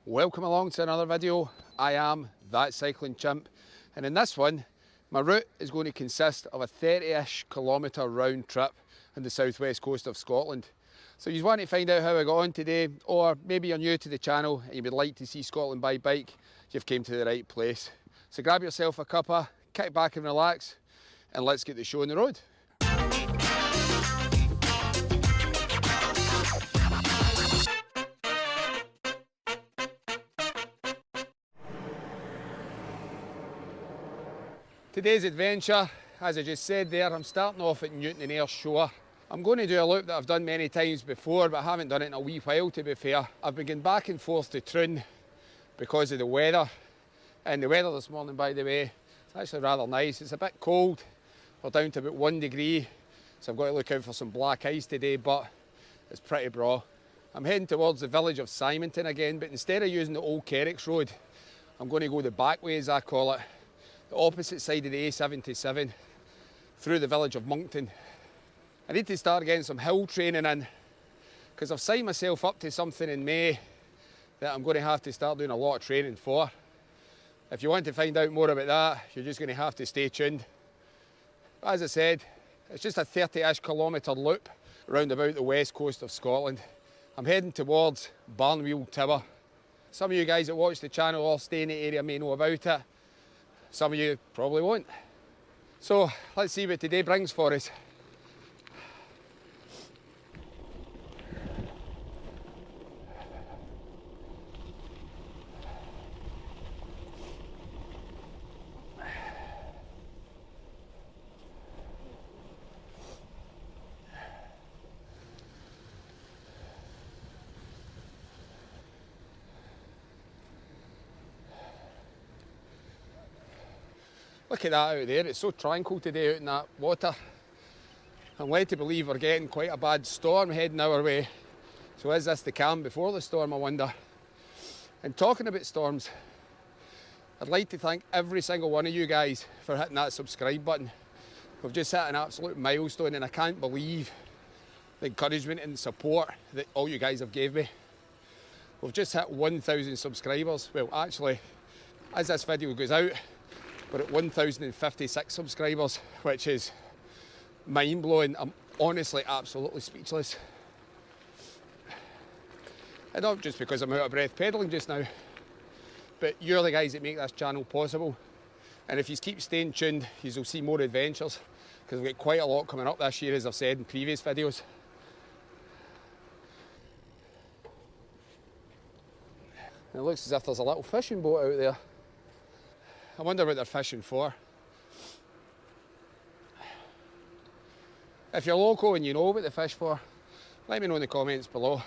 Welcome along to another video. I am That Cycling Chimp, and in this one my route is going to consist of a 30-ish kilometre round trip on the southwest coast of Scotland. So you want to find out how I got on today, or maybe you're new to the channel and you would like to see Scotland by bike, you've came to the right place. So grab yourself a cuppa, kick back and relax, and let's get the show on the road. Today's adventure, as I just said there, I'm starting off at Newton and Ayrshire. I'm going to do a loop that I've done many times before, but I haven't done it in a wee while, to be fair. I've been going back and forth to Troon because of the weather. And the weather this morning, by the way, it's actually rather nice. It's a bit cold. We're down to about 1 degree, so I've got to look out for some black ice today, but it's pretty braw. I'm heading towards the village of Simonton again, but instead of using the old Kerricks road, I'm going to go the back way, as I call it. The opposite side of the A77 through the village of Monkton. I need to start getting some hill training in because I've signed myself up to something in May that I'm going to have to start doing a lot of training for. If you want to find out more about that, you're just going to have to stay tuned. But as I said, it's just a 30-ish kilometre loop round about the west coast of Scotland. I'm heading towards Barnweil Tower. Some of you guys that watch the channel or stay in the area may know about it. Some of you probably won't. So let's see what today brings for us. Look at that out there, it's so tranquil today out in that water. I'm led to believe we're getting quite a bad storm heading our way. So is this the calm before the storm, I wonder? And talking about storms, I'd like to thank every single one of you guys for hitting that subscribe button. We've just hit an absolute milestone and I can't believe the encouragement and support that all you guys have gave me. We've just hit 1,000 subscribers. Well, actually, as this video goes out, we're at 1,056 subscribers, which is mind-blowing. I'm honestly absolutely speechless. And not just because I'm out of breath pedalling just now, but you're the guys that make this channel possible. And if you keep staying tuned, you'll see more adventures, because we've got quite a lot coming up this year, as I've said in previous videos. It looks as if there's a little fishing boat out there. I wonder what they're fishing for. If you're local and you know what they fish for, let me know in the comments below.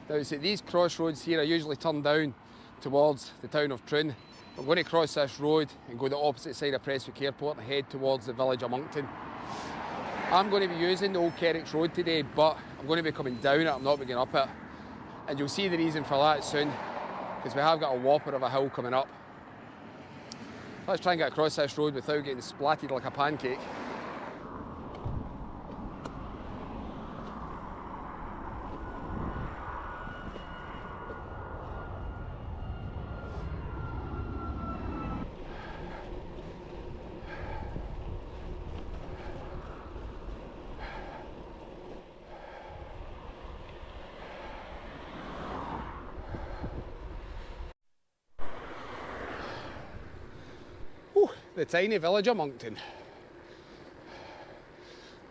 Now, so these crossroads here are usually turned down towards the town of Troon. I'm going to cross this road and go the opposite side of Prestwick Airport and head towards the village of Monkton. I'm going to be using the old Kerricks road today, but I'm going to be coming down it, I'm not going up it. And you'll see the reason for that soon, because we have got a whopper of a hill coming up. Let's try and get across this road without getting splattered like a pancake. The tiny village of Monkton.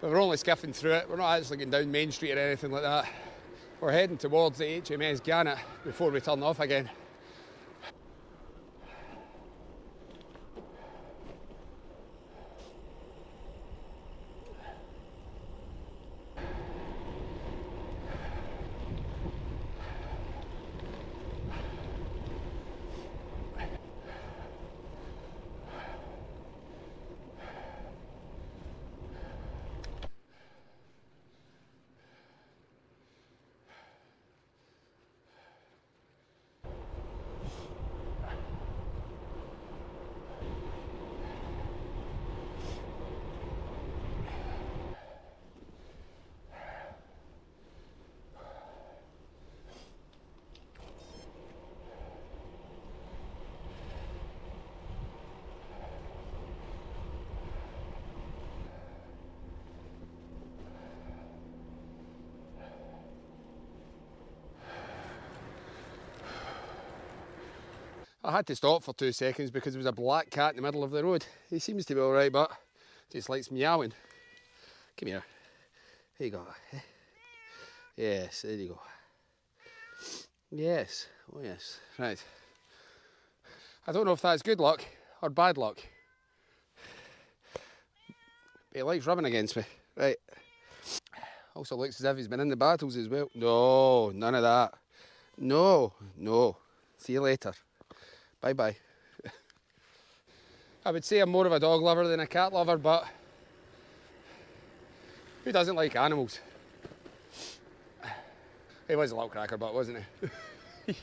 But we're only skiffing through it, we're not actually going down Main Street or anything like that. We're heading towards the HMS Gannet before we turn off again. I had to stop for 2 seconds because there was a black cat in the middle of the road. He seems to be alright, but just likes meowing. Come here. Here you go. Yes, there you go. Yes, oh yes, right. I don't know if that's good luck or bad luck. But he likes rubbing against me. Right. Also looks as if he's been in the battles as well. No, none of that. No, no. See you later. Bye-bye. I would say I'm more of a dog lover than a cat lover, but who doesn't like animals? He was a little cracker, but wasn't he?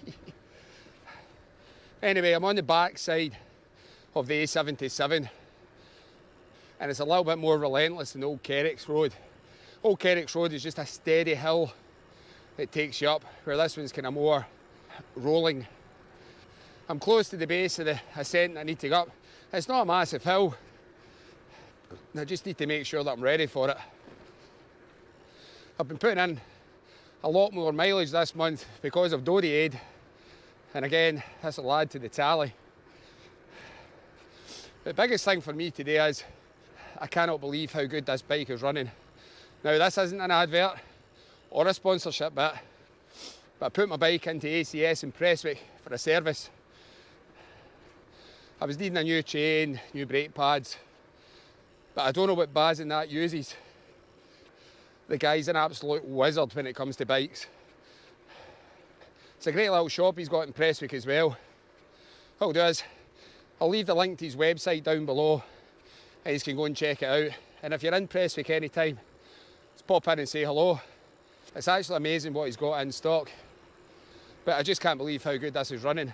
Anyway, I'm on the back side of the A77, and it's a little bit more relentless than Old Kerrick's Road. Old Kerrick's Road is just a steady hill that takes you up, where this one's kind of more rolling. I'm close to the base of the ascent I need to go up. It's not a massive hill. I just need to make sure that I'm ready for it. I've been putting in a lot more mileage this month because of Dodie Aid. And again, this will add to the tally. The biggest thing for me today is I cannot believe how good this bike is running. Now, this isn't an advert or a sponsorship bit, but I put my bike into ACS in Prestwick for a service. I was needing a new chain, new brake pads, but I don't know what Baz and that uses. The guy's an absolute wizard when it comes to bikes. It's a great little shop he's got in Prestwick as well. What I'll do is, I'll leave the link to his website down below and you can go and check it out. And if you're in Prestwick anytime, just pop in and say hello. It's actually amazing what he's got in stock, but I just can't believe how good this is running.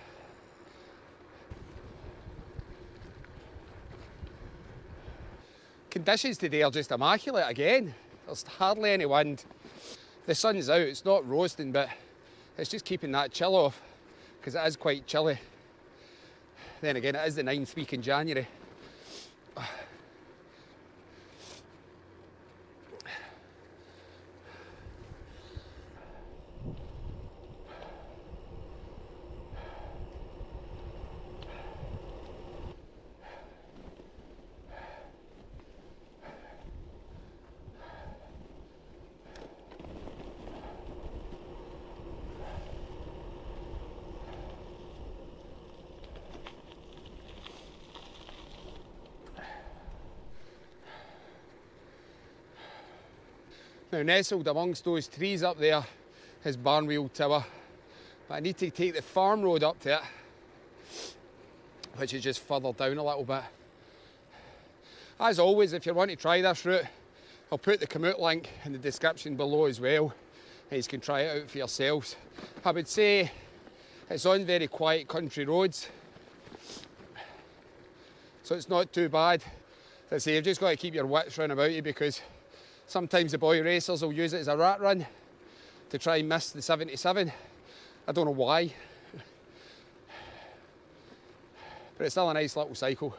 Conditions today are just immaculate again. There's hardly any wind. The sun's out, it's not roasting, but it's just keeping that chill off because it is quite chilly. Then again, it is the 9th week in January. Now, nestled amongst those trees up there is Barnweil Tower, but I need to take the farm road up to it, which is just further down a little bit. As always, if you want to try this route, I'll put the commute link in the description below as well, and you can try it out for yourselves. I would say it's on very quiet country roads, so it's not too bad. As I say, you've just got to keep your wits round about you because sometimes the boy racers will use it as a rat run to try and miss the 77. I don't know why, but it's still a nice little cycle.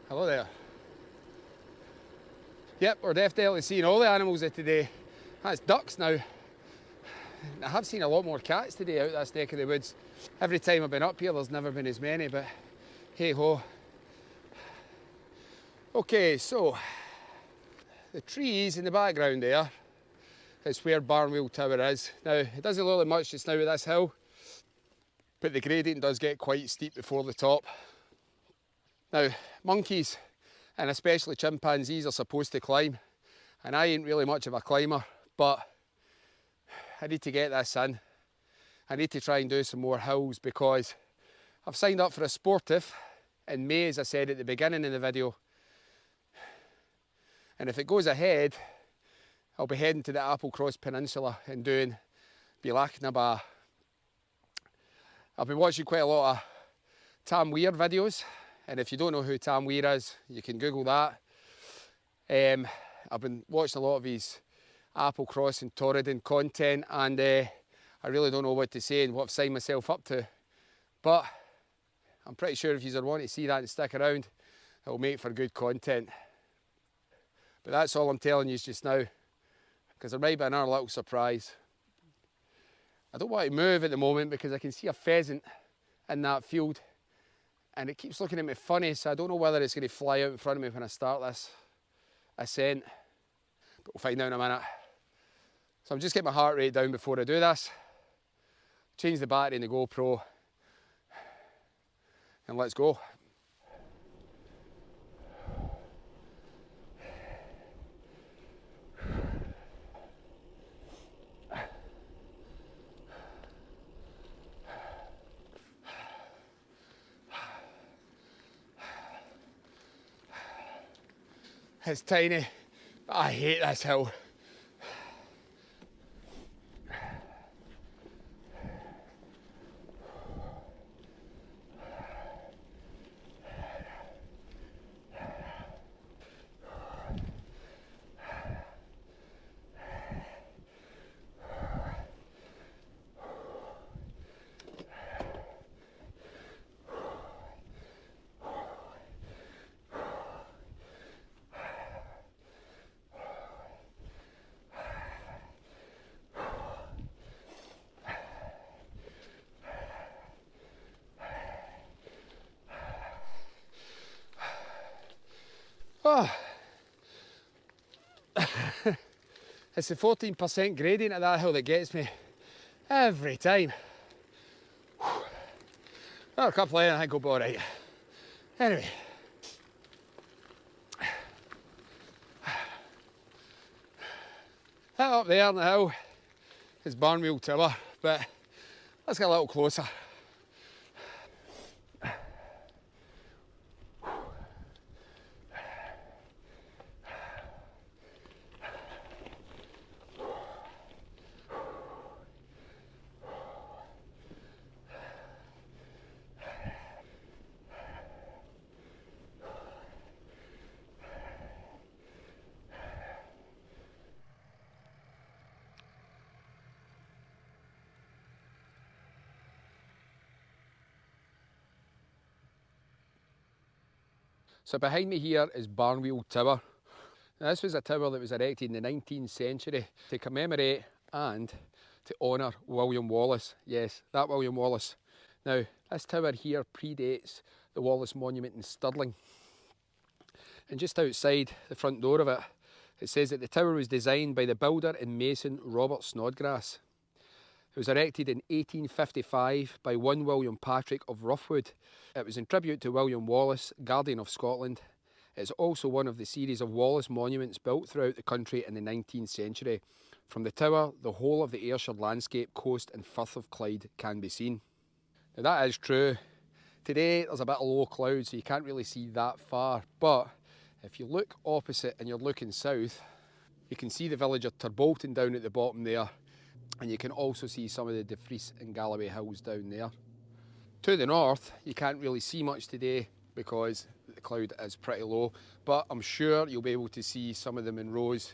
Hello there. Yep, we're definitely seeing all the animals of today. That's ducks now. I have seen a lot more cats today out this neck of the woods. Every time I've been up here there's never been as many, but hey ho. Okay, so the trees in the background there is where Barnweil Tower is. Now, it doesn't look like much just now with this hill, but the gradient does get quite steep before the top. Now, monkeys, and especially chimpanzees, are supposed to climb, and I ain't really much of a climber, but I need to get this in. I need to try and do some more hills because I've signed up for a sportive in May, as I said at the beginning of the video, and if it goes ahead, I'll be heading to the Applecross Peninsula and doing Bealachnaba. I've been watching quite a lot of Tam Weir videos, and if you don't know who Tam Weir is, you can Google that. I've been watching a lot of his Applecross and Torridon content, and I really don't know what to say and what I've signed myself up to. But I'm pretty sure if you want to see that and stick around, it'll make for good content. But that's all I'm telling you just now, because there might be another little surprise. I don't want to move at the moment because I can see a pheasant in that field and it keeps looking at me funny, so I don't know whether it's going to fly out in front of me when I start this ascent, but we'll find out in a minute. So I'm just getting my heart rate down before I do this, change the battery in the GoPro, and let's go. It's tiny, but I hate this hill. Oh. It's the 14% gradient of that hill that gets me every time. Another couple in, I think I'll be alright. Anyway. That up there on the hill is Barnweil Tower, but let's get a little closer. So behind me here is Barnweil Tower. Now, this was a tower that was erected in the 19th century to commemorate and to honour William Wallace. Yes, that William Wallace. Now, this tower here predates the Wallace Monument in Stirling. And just outside the front door of it, it says that the tower was designed by the builder and mason Robert Snodgrass. It was erected in 1855 by one William Patrick of Roughwood. It was in tribute to William Wallace, Guardian of Scotland. It's also one of the series of Wallace monuments built throughout the country in the 19th century. From the tower, the whole of the Ayrshire landscape, coast and Firth of Clyde can be seen. Now that is true. Today there's a bit of low cloud, so you can't really see that far, but if you look opposite and you're looking south, you can see the village of Turbolton down at the bottom there, and you can also see some of the De Vries and Galloway hills down there. To the north, you can't really see much today because the cloud is pretty low, but I'm sure you'll be able to see some of the Munros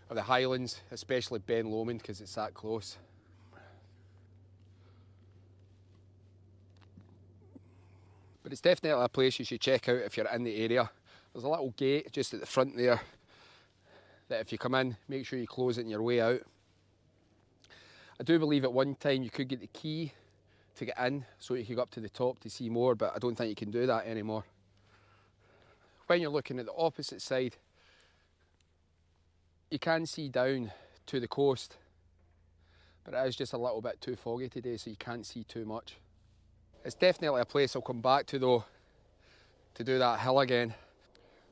of the Highlands, especially Ben Lomond, because it's that close. But it's definitely a place you should check out if you're in the area. There's a little gate just at the front there that if you come in, make sure you close it on your way out. I do believe at one time you could get the key to get in so you could go up to the top to see more, but I don't think you can do that anymore. When you're looking at the opposite side, you can see down to the coast, but it is just a little bit too foggy today, so you can't see too much. It's definitely a place I'll come back to though, to do that hill again,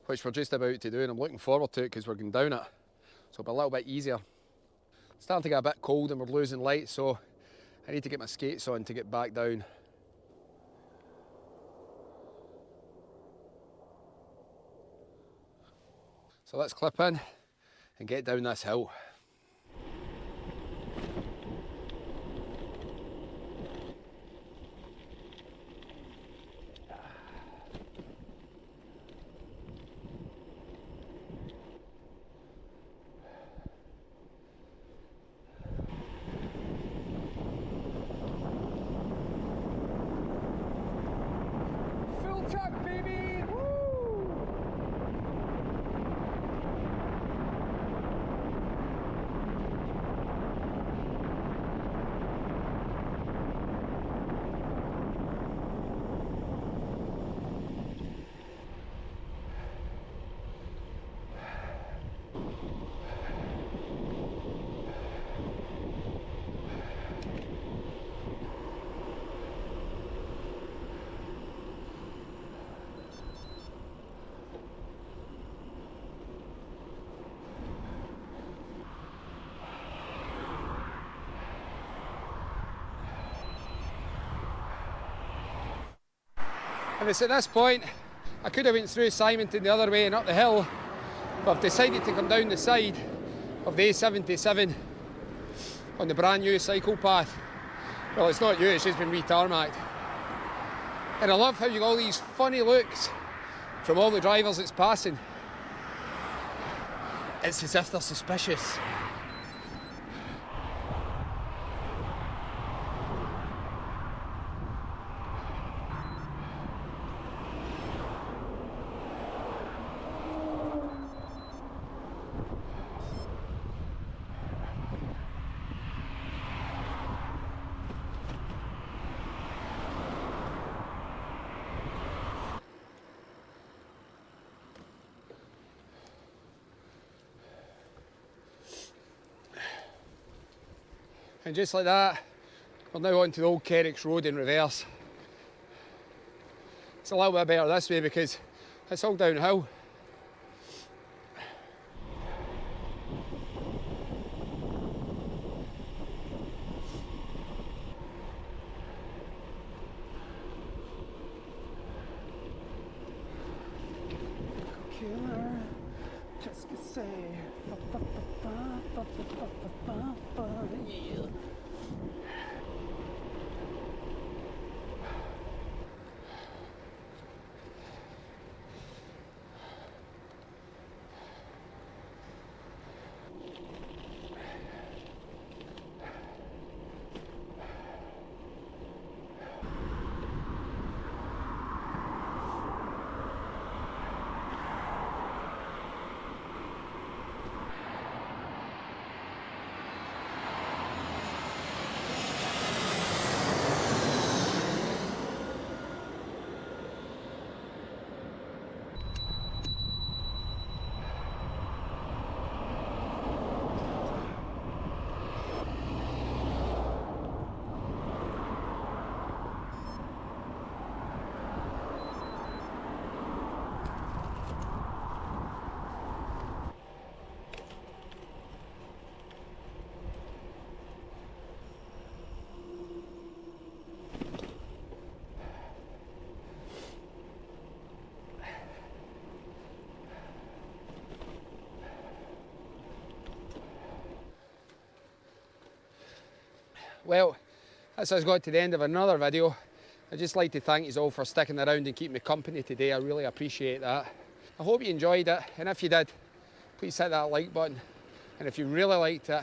which we're just about to do, and I'm looking forward to it because we're going down it, so it'll be a little bit easier. It's starting to get a bit cold and we're losing light, so I need to get my skates on to get back down. So let's clip in and get down this hill. Full truck, baby! Woo! And it's at this point, I could have went through Simonton the other way and up the hill, but I've decided to come down the side of the A77 on the brand new cycle path. Well, it's not new, it's just been re-tarmacked. And I love how you get all these funny looks from all the drivers it's passing. It's as if they're suspicious. And just like that, we're now onto the old Kerricks Road in reverse. It's a little bit better this way because it's all downhill. Killer, just to say, yeah. Well, this has got to the end of another video. I'd just like to thank you all for sticking around and keeping me company today. I really appreciate that. I hope you enjoyed it, and if you did, please hit that like button. And if you really liked it,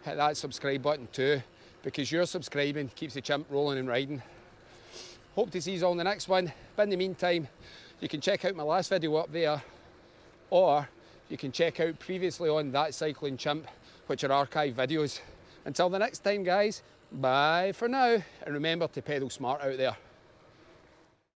hit that subscribe button too, because your subscribing keeps the chimp rolling and riding. Hope to see you all in the next one. But in the meantime, you can check out my last video up there, or you can check out previously on That Cycling Chimp, which are archive videos. Until the next time guys, bye for now, and remember to pedal smart out there.